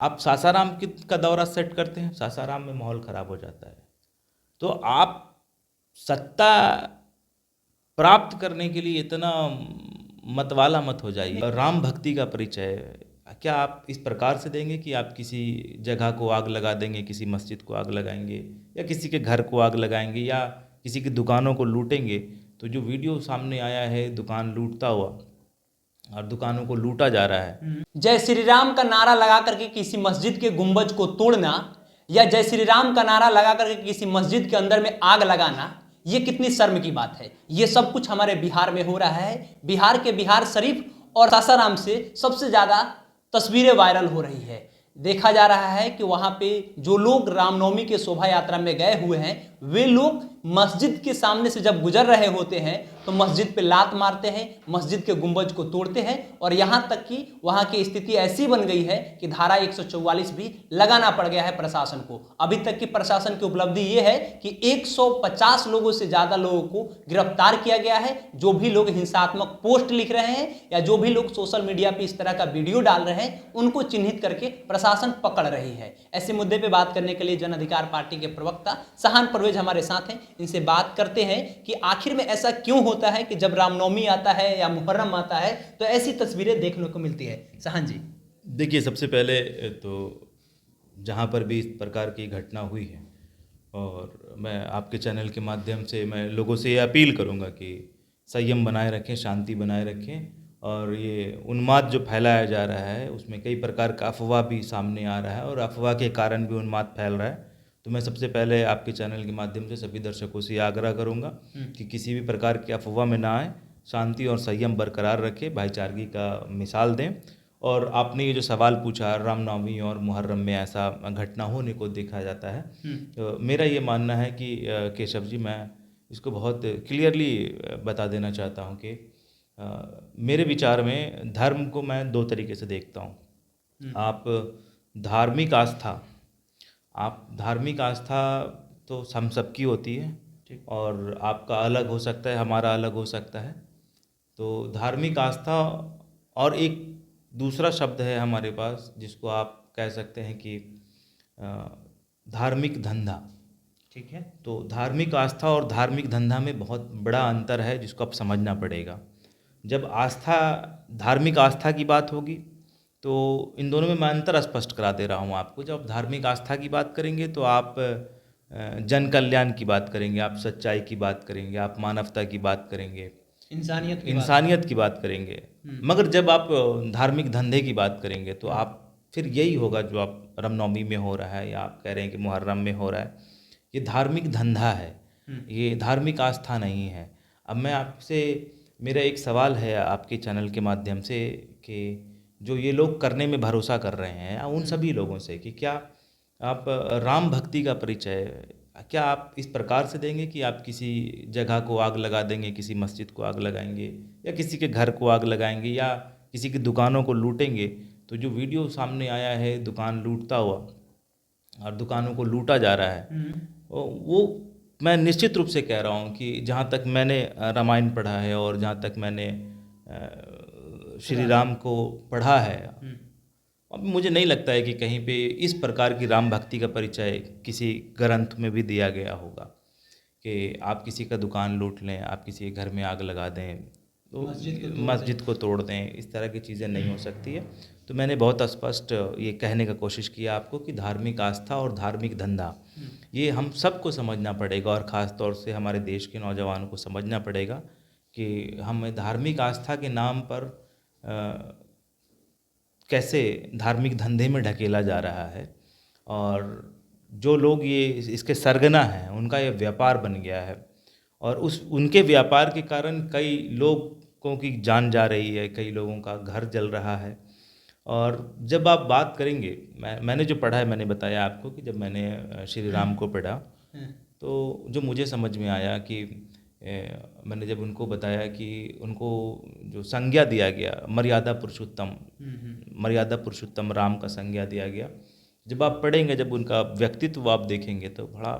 आप सासाराम का दौरा सेट करते हैं, सासाराम में माहौल खराब हो जाता है। तो आप सत्ता प्राप्त करने के लिए इतना मतवाला मत हो जाइए। राम भक्ति का परिचय क्या आप इस प्रकार से देंगे कि आप किसी जगह को आग लगा देंगे, किसी मस्जिद को आग लगाएंगे, या किसी के घर को आग लगाएंगे, या किसी की दुकानों को लूटेंगे? तो जो वीडियो सामने आया है दुकान लूटता हुआ, और दुकानों को लूटा जा रहा है। जय श्री राम का नारा लगा करके किसी मस्जिद के गुंबज को तोड़ना, या जय श्री राम का नारा लगा करके किसी मस्जिद के अंदर में आग लगाना, ये कितनी शर्म की बात है। ये सब कुछ हमारे बिहार में हो रहा है। बिहार के बिहार शरीफ और सासाराम से सबसे ज्यादा तस्वीरें वायरल हो रही है। देखा जा रहा है कि वहां पे जो लोग रामनवमी के शोभा यात्रा में गए हुए हैं, वे लोग मस्जिद के सामने से जब गुजर रहे होते हैं तो मस्जिद पे लात मारते हैं, मस्जिद के गुंबज को तोड़ते हैं, और यहां तक कि वहां की स्थिति ऐसी बन गई है कि धारा 144 भी लगाना पड़ गया है प्रशासन को। अभी तक की प्रशासन की उपलब्धि यह है कि 150 लोगों से ज्यादा लोगों को गिरफ्तार किया गया है। जो भी लोग हिंसात्मक पोस्ट लिख रहे हैं या जो भी लोग सोशल मीडिया पे इस तरह का वीडियो डाल रहे हैं, उनको चिन्हित करके प्रशासन पकड़ रही है। ऐसे मुद्दे पे बात करने के लिए जन अधिकार पार्टी के प्रवक्ता सहान परवेज हमारे साथ हैं। इनसे बात करते हैं कि आखिर में ऐसा क्यों होता है कि जब रामनवमी आता है या मुहर्रम आता है तो ऐसी तस्वीरें देखने को मिलती है। सहान जी, देखिए, सबसे पहले तो जहाँ पर भी इस प्रकार की घटना हुई है, और मैं आपके चैनल के माध्यम से मैं लोगों से ये अपील करूँगा कि संयम बनाए रखें, शांति बनाए रखें। और ये उन्माद जो फैलाया जा रहा है उसमें कई प्रकार का अफवाह भी सामने आ रहा है, और अफवाह के कारण भी उन्माद फैल रहा है। तो मैं सबसे पहले आपके चैनल के माध्यम से सभी दर्शकों से ये आग्रह करूँगा कि किसी भी प्रकार की अफवाह में ना आए, शांति और संयम बरकरार रखें, भाईचारगी का मिसाल दें। और आपने ये जो सवाल पूछा, रामनवमी और मुहर्रम में ऐसा घटना होने को देखा जाता है, तो मेरा ये मानना है कि केशव जी, मैं इसको बहुत क्लियरली बता देना चाहता हूँ कि मेरे विचार में धर्म को मैं दो तरीके से देखता हूँ। आप धार्मिक आस्था धार्मिक आस्था तो हम सबकी होती है, और आपका अलग हो सकता है, हमारा अलग हो सकता है। तो धार्मिक आस्था, और एक दूसरा शब्द है हमारे पास जिसको आप कह सकते हैं कि धार्मिक धंधा। ठीक है, तो धार्मिक आस्था और धार्मिक धंधा में बहुत बड़ा अंतर है जिसको आप समझना पड़ेगा। जब धार्मिक आस्था की बात होगी तो इन दोनों में मैं अंतर स्पष्ट करा दे रहा हूँ आपको। जब धार्मिक आस्था की बात करेंगे तो आप जन कल्याण की बात करेंगे, आप सच्चाई की बात करेंगे, आप मानवता की बात करेंगे, इंसानियत की बात करेंगे। मगर जब आप धार्मिक धंधे की बात करेंगे तो आप फिर यही होगा जो आप रामनवमी में हो रहा है, या आप कह रहे हैं कि मुहर्रम में हो रहा है, ये धार्मिक धंधा है, ये धार्मिक आस्था नहीं है। अब मैं आपसे, मेरा एक सवाल है आपके चैनल के माध्यम से कि जो ये लोग करने में भरोसा कर रहे हैं, उन सभी लोगों से कि क्या आप राम भक्ति का परिचय क्या आप इस प्रकार से देंगे कि आप किसी जगह को आग लगा देंगे, किसी मस्जिद को आग लगाएंगे, या किसी के घर को आग लगाएंगे, या किसी की दुकानों को लूटेंगे? तो जो वीडियो सामने आया है दुकान लूटता हुआ, और दुकानों को लूटा जा रहा है, वो मैं निश्चित रूप से कह रहा हूँ कि जहाँ तक मैंने रामायण पढ़ा है और जहाँ तक मैंने श्री राम को पढ़ा है, अब मुझे नहीं लगता है कि कहीं पे इस प्रकार की राम भक्ति का परिचय किसी ग्रंथ में भी दिया गया होगा कि आप किसी का दुकान लूट लें, आप किसी के घर में आग लगा दें, तो मस्जिद को तोड़ दें। इस तरह की चीज़ें नहीं हो सकती है। तो मैंने बहुत स्पष्ट ये कहने का कोशिश किया आपको कि धार्मिक आस्था और धार्मिक धंधा, ये हम सबको समझना पड़ेगा, और ख़ास तौर से हमारे देश के नौजवानों को समझना पड़ेगा कि हमें धार्मिक आस्था के नाम पर कैसे धार्मिक धंधे में ढकेला जा रहा है। और जो लोग ये इसके सरगना हैं उनका ये व्यापार बन गया है, और उनके व्यापार के कारण कई लोगों की जान जा रही है, कई लोगों का घर जल रहा है। और जब आप बात करेंगे, मैंने जो पढ़ा है, मैंने बताया आपको कि जब मैंने श्री राम को पढ़ा तो जो मुझे समझ में आया कि मैंने जब उनको बताया कि उनको जो संज्ञा दिया गया मर्यादा पुरुषोत्तम राम का संज्ञा दिया गया, जब आप पढ़ेंगे, जब उनका व्यक्तित्व आप देखेंगे तो बड़ा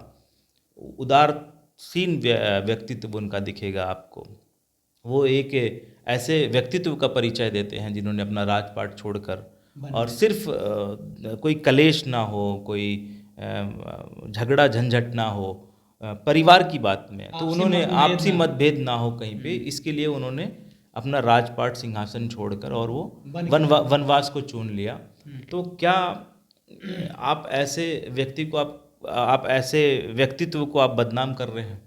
उदारसीन व्यक्तित्व उनका दिखेगा आपको। वो एक ऐसे व्यक्तित्व का परिचय देते हैं जिन्होंने अपना राजपाट छोड़कर और सिर्फ कोई कलेश ना हो, कोई झगड़ा झंझट ना हो, परिवार की बात में, तो आपसी उन्होंने मतभेद आपसी ना हो। मतभेद ना हो कहीं पे, इसके लिए उन्होंने अपना राजपाट सिंहासन छोड़कर और वो वन की वनवास को चुन लिया। तो क्या आप ऐसे व्यक्ति को आप ऐसे व्यक्तित्व को आप बदनाम कर रहे हैं,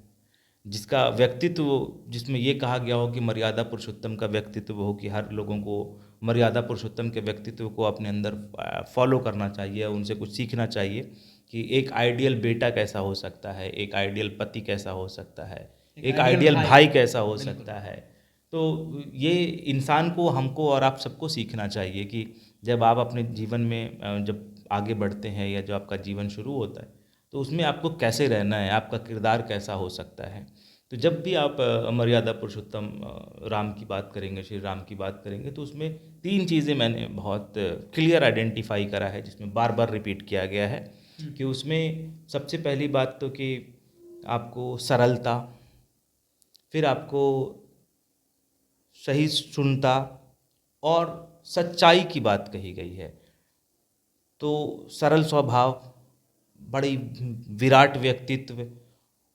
जिसका व्यक्तित्व, जिसमें ये कहा गया हो कि मर्यादा पुरुषोत्तम का व्यक्तित्व हो, कि हर लोगों को मर्यादा पुरुषोत्तम के व्यक्तित्व को अपने अंदर फॉलो करना चाहिए, उनसे कुछ सीखना चाहिए कि एक आइडियल बेटा कैसा हो सकता है, एक आइडियल पति कैसा हो सकता है, एक आइडियल भाई कैसा हो सकता है। तो ये इंसान को, हमको और आप सबको सीखना चाहिए कि जब आप अपने जीवन में जब आगे बढ़ते हैं या जो आपका जीवन शुरू होता है, तो उसमें आपको कैसे रहना है, आपका किरदार कैसा हो सकता है। तो जब भी आप मर्यादा पुरुषोत्तम राम की बात करेंगे, श्री राम की बात करेंगे, तो उसमें 3 चीज़ें मैंने बहुत क्लियर आइडेंटिफाई करा है, जिसमें बार बार रिपीट किया गया है कि उसमें सबसे पहली बात तो कि आपको सरलता, फिर आपको सहिष्णुता और सच्चाई की बात कही गई है। तो सरल स्वभाव, बड़ी विराट व्यक्तित्व,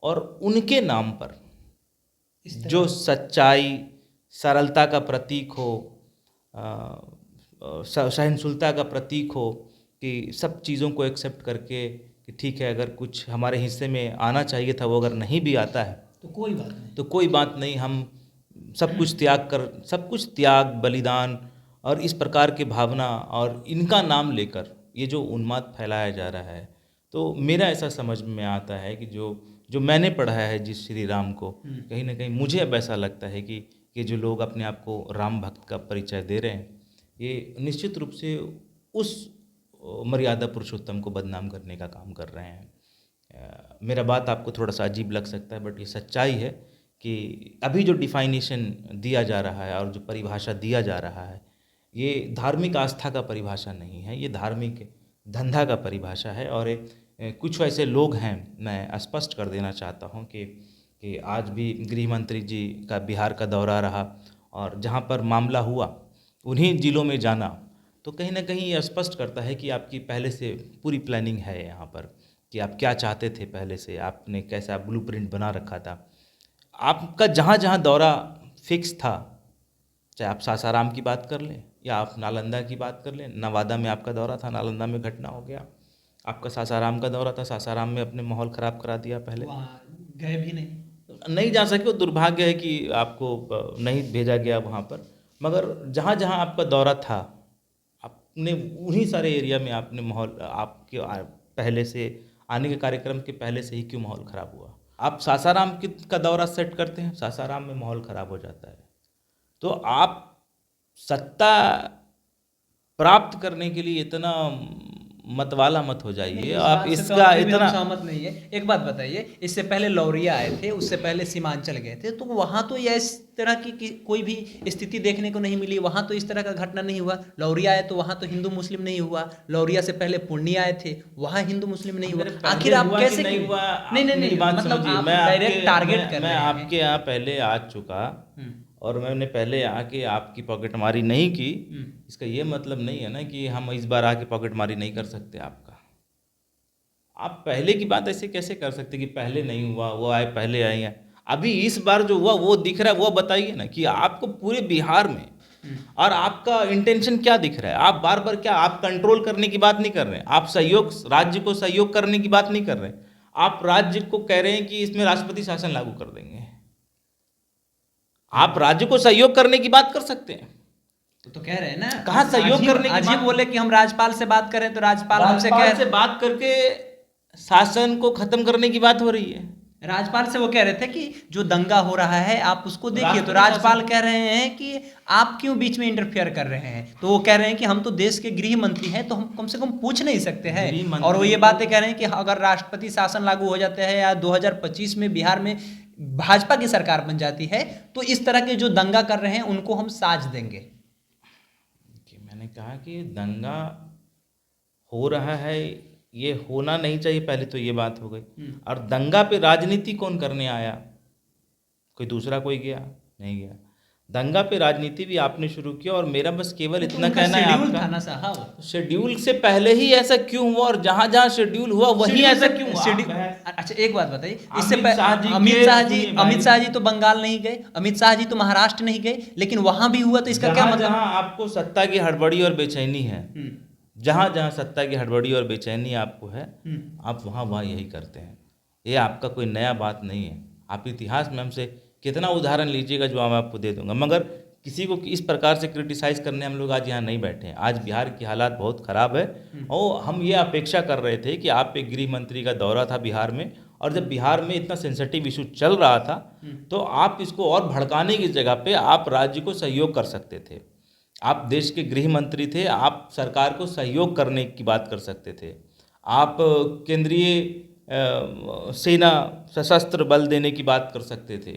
और उनके नाम पर जो सच्चाई, सरलता का प्रतीक हो, सहिष्णुता का प्रतीक हो, कि सब चीज़ों को एक्सेप्ट करके कि ठीक है, अगर कुछ हमारे हिस्से में आना चाहिए था वो अगर नहीं भी आता है तो कोई बात नहीं, तो कोई बात नहीं, हम सब कुछ त्याग, बलिदान और इस प्रकार की भावना और इनका नाम लेकर ये जो उन्माद फैलाया जा रहा है, तो मेरा ऐसा समझ में आता है कि जो मैंने पढ़ा है जिस श्री राम को, कहीं ना कहीं मुझे अब ऐसा लगता है कि जो लोग अपने आप को राम भक्त का परिचय दे रहे हैं, ये निश्चित रूप से उस मर्यादा पुरुषोत्तम को बदनाम करने का काम कर रहे हैं। मेरा बात आपको थोड़ा सा अजीब लग सकता है, बट ये सच्चाई है कि अभी जो डिफाइनेशन दिया जा रहा है और जो परिभाषा दिया जा रहा है, ये धार्मिक आस्था का परिभाषा नहीं है, ये धार्मिक धंधा का परिभाषा है। और कुछ ऐसे लोग हैं, मैं स्पष्ट कर देना चाहता हूँ कि आज भी गृह मंत्री जी का बिहार का दौरा रहा और जहाँ पर मामला हुआ उन्हीं जिलों में जाना, तो कहीं ना कहीं ये स्पष्ट करता है कि आपकी पहले से पूरी प्लानिंग है यहाँ पर, कि आप क्या चाहते थे पहले से, आपने कैसा ब्लूप्रिंट बना रखा था। आपका जहाँ जहाँ दौरा फिक्स था, चाहे आप सासाराम की बात कर लें या आप नालंदा की बात कर लें, नवादा में आपका दौरा था, नालंदा में घटना हो गया, आपका सासाराम का दौरा था, सासाराम में अपने माहौल ख़राब करा दिया, पहले वहाँ गए भी नहीं जा सके, वो दुर्भाग्य है कि आपको नहीं भेजा गया वहाँ पर। मगर जहाँ जहाँ आपका दौरा था, आपने उन्हीं सारे एरिया में आपने माहौल, आपके पहले से आने के कार्यक्रम के पहले से ही क्यों माहौल ख़राब हुआ। आप सासाराम का दौरा सेट करते हैं, सासाराम में माहौल ख़राब हो जाता है। तो आप सत्ता प्राप्त करने के लिए इतना मतवाला मत हो जाइए, आप इसका इतना सहमत नहीं है। एक बात बताइए, इससे पहले लौरिया आए थे, उससे पहले सीमांचल गए थे, तो वहाँ तो यह इस तरह की कोई भी स्थिति देखने को नहीं मिली, वहाँ तो इस तरह का घटना नहीं हुआ। लौरिया आए तो वहाँ तो हिंदू मुस्लिम नहीं हुआ, लौरिया से पहले पूर्णिया आए थे, वहाँ हिंदू मुस्लिम नहीं हुआ। आखिर आप कैसे नहीं हुआ? नहीं बात मतलब समझिए, आप मैं डायरेक्ट टारगेट कर मैं रहे हैं। आपके यहाँ पहले आ चुका और मैंने पहले आके आपकी पॉकेटमारी नहीं की, इसका ये मतलब नहीं है ना कि हम इस बार आके पॉकेटमारी नहीं कर सकते आपका। आप पहले की बात ऐसे कैसे कर सकते कि पहले नहीं हुआ, वो आए पहले आए हैं। अभी इस बार जो हुआ वो दिख रहा है, वो बताइए ना कि आपको पूरे बिहार में और आपका इंटेंशन क्या दिख रहा है। आप बार बार क्या, आप कंट्रोल करने की बात नहीं कर रहे हैं, आप सहयोग, राज्य को सहयोग करने की बात नहीं कर रहे हैं, आप राज्य को कह रहे हैं कि इसमें राष्ट्रपति शासन लागू कर देंगे। आप राज्य को सहयोग करने की बात कर सकते हैं, तो कह रहे हैं ना, कहाँ सहयोग करने की अजीब बात? बोले कि हम राज्यपाल से बात करें तो राज्यपाल हमसे राज्यपाल कह से बात करके शासन को खत्म करने की बात हो रही है। राज्यपाल से वो कह रहे थे कि जो दंगा हो रहा है आप उसको देखिए, तो राष्ट्रपति राज्यपाल कह रहे हैं कि आप क्यों बीच में इंटरफेयर कर रहे हैं। तो वो कह रहे हैं कि हम तो देश के गृह मंत्री हैं, तो हम कम से कम पूछ नहीं सकते हैं। और वो ये बातें कह रहे हैं कि अगर राष्ट्रपति शासन लागू हो जाता है या 2025 में बिहार में भाजपा की सरकार बन जाती है, तो इस तरह के जो दंगा कर रहे हैं उनको हम साज देंगे। मैंने कहा कि दंगा हो रहा है, ये होना नहीं चाहिए, पहले तो ये बात हो गई। और दंगा पे राजनीति कौन करने आया? कोई दूसरा कोई गया? नहीं गया। दंगा पे राजनीति भी आपने शुरू किया, और मेरा बस केवल तो इतना उनका कहना है शेड्यूल आपका, था ना साहब। शेड्यूल से पहले ही ऐसा क्यों हुआ, और जहां जहां शेड्यूल हुआ वहीं शेड्यूल ऐसा से- क्यों हुआ? शेड्यूल- आप बहस- अच्छा एक बात बताइए, इससे अमित शाह जी अमित के- शाह जी सुनिए भाई। अमित शाह जी तो बंगाल नहीं गए, अमित शाह जी तो महाराष्ट्र नहीं गए, लेकिन वहां भी हुआ, तो इसका क्या जहां मतलब? जहां आपको सत्ता की हड़बड़ी और बेचैनी है, जहां जहां सत्ता की हड़बड़ी और बेचैनी आपको है, आप वहां वहां यही करते हैं। ये आपका कोई नया बात नहीं है। आप इतिहास में हमसे कितना उदाहरण लीजिएगा जो मैं आपको दे दूंगा, मगर किसी को इस प्रकार से क्रिटिसाइज करने हम लोग आज यहाँ नहीं बैठे हैं। आज बिहार की हालात बहुत ख़राब है, और हम ये अपेक्षा कर रहे थे कि आप पे गृह मंत्री का दौरा था बिहार में, और जब बिहार में इतना सेंसिटिव इशू चल रहा था, तो आप इसको और भड़काने की जगह पे आप राज्य को सहयोग कर सकते थे। आप देश के गृह मंत्री थे, आप सरकार को सहयोग करने की बात कर सकते थे। आप केंद्रीय सेना सशस्त्र बल देने की बात कर सकते थे।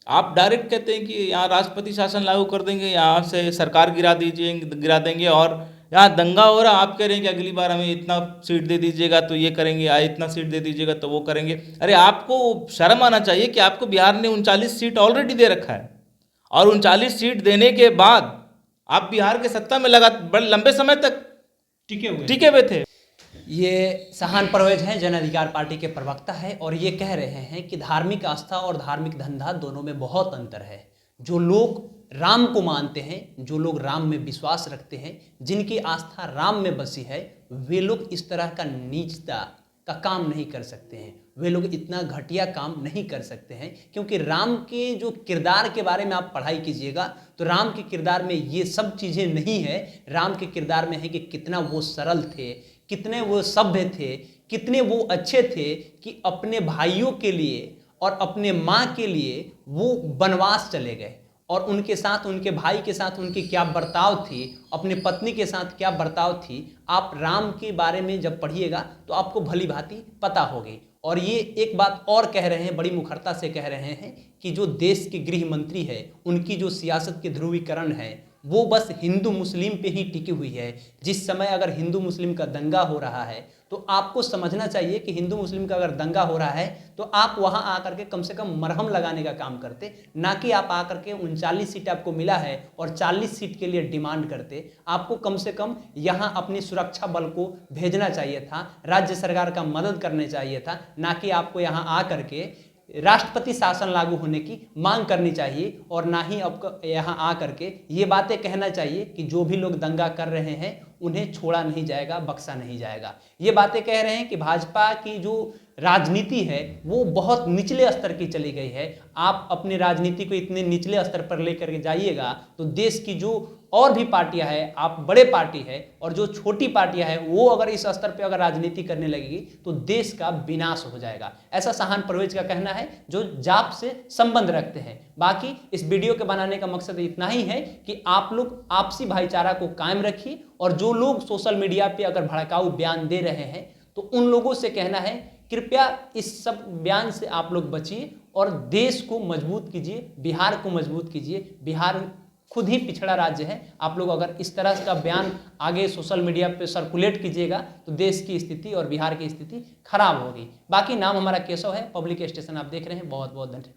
आप डायरेक्ट कहते हैं कि यहाँ राष्ट्रपति शासन लागू कर देंगे, यहाँ से सरकार गिरा देंगे, और यहाँ दंगा हो रहा, आप कह रहे हैं कि अगली बार हमें इतना सीट दे दीजिएगा तो ये करेंगे, इतना सीट दे दीजिएगा तो वो करेंगे। अरे आपको शर्म आना चाहिए कि आपको बिहार ने 39 सीट ऑलरेडी दे रखा है, और 39 सीट देने के बाद आप बिहार के सत्ता में बड़े लंबे समय तक टिके हुए थे। ये सहान परवेज हैं, जन अधिकार पार्टी के प्रवक्ता है, और ये कह रहे हैं कि धार्मिक आस्था और धार्मिक धंधा दोनों में बहुत अंतर है। जो लोग राम को मानते हैं, जो लोग राम में विश्वास रखते हैं, जिनकी आस्था राम में बसी है, वे लोग इस तरह का नीचता का काम नहीं कर सकते हैं, वे लोग इतना घटिया काम नहीं कर सकते हैं। क्योंकि राम के जो किरदार के बारे में आप पढ़ाई कीजिएगा तो राम के किरदार में ये सब चीज़ें नहीं है। राम के किरदार में है कि कितना वो सरल थे, कितने वो सभ्य थे, कितने वो अच्छे थे कि अपने भाइयों के लिए और अपने माँ के लिए वो वनवास चले गए, और उनके साथ, उनके भाई के साथ उनकी क्या बर्ताव थी, अपने पत्नी के साथ क्या बर्ताव थी, आप राम के बारे में जब पढ़िएगा तो आपको भली भांति पता होगी। और ये एक बात और कह रहे हैं, बड़ी मुखरता से कह रहे हैं कि जो देश के गृह मंत्री है, उनकी जो सियासत की ध्रुवीकरण है वो बस हिंदू मुस्लिम पे ही टिकी हुई है। जिस समय अगर हिंदू मुस्लिम का दंगा हो रहा है तो आपको समझना चाहिए कि हिंदू मुस्लिम का अगर दंगा हो रहा है तो आप वहां आकर के कम से कम मरहम लगाने का काम करते, ना कि आप आकर के 39 सीट आपको मिला है और 40 सीट के लिए डिमांड करते। आपको कम से कम यहां अपनी सुरक्षा बल को भेजना चाहिए था, राज्य सरकार का मदद करने चाहिए था, ना कि आपको यहां आकर के राष्ट्रपति शासन लागू होने की मांग करनी चाहिए, और ना ही अब यहाँ आ करके ये बातें कहना चाहिए कि जो भी लोग दंगा कर रहे हैं उन्हें छोड़ा नहीं जाएगा, बख्शा नहीं जाएगा। ये बातें कह रहे हैं कि भाजपा की जो राजनीति है वो बहुत निचले स्तर की चली गई है। आप अपनी राजनीति को इतने निचले स्तर पर लेकर के जाइएगा तो देश की जो और भी पार्टियां हैं, आप बड़े पार्टी है, और जो छोटी पार्टियां हैं वो अगर इस स्तर पे अगर राजनीति करने लगेगी तो देश का विनाश हो जाएगा। ऐसा सहान परवेज का कहना है, जो जाप से संबंध रखते हैं। बाकी इस वीडियो के बनाने का मकसद इतना ही है कि आप लोग आपसी भाईचारा को कायम रखिए, और जो लोग सोशल मीडिया पे अगर भड़काऊ बयान दे रहे हैं तो उन लोगों से कहना है कृपया इस सब बयान से आप लोग बचिए और देश को मजबूत कीजिए, बिहार को मजबूत कीजिए। बिहार खुद ही पिछड़ा राज्य है। आप लोग अगर इस तरह का बयान आगे सोशल मीडिया पे सर्कुलेट कीजिएगा तो देश की स्थिति और बिहार की स्थिति खराब होगी। बाकी नाम हमारा केशव है, पब्लिक स्टेशन आप देख रहे हैं। बहुत बहुत धन्यवाद।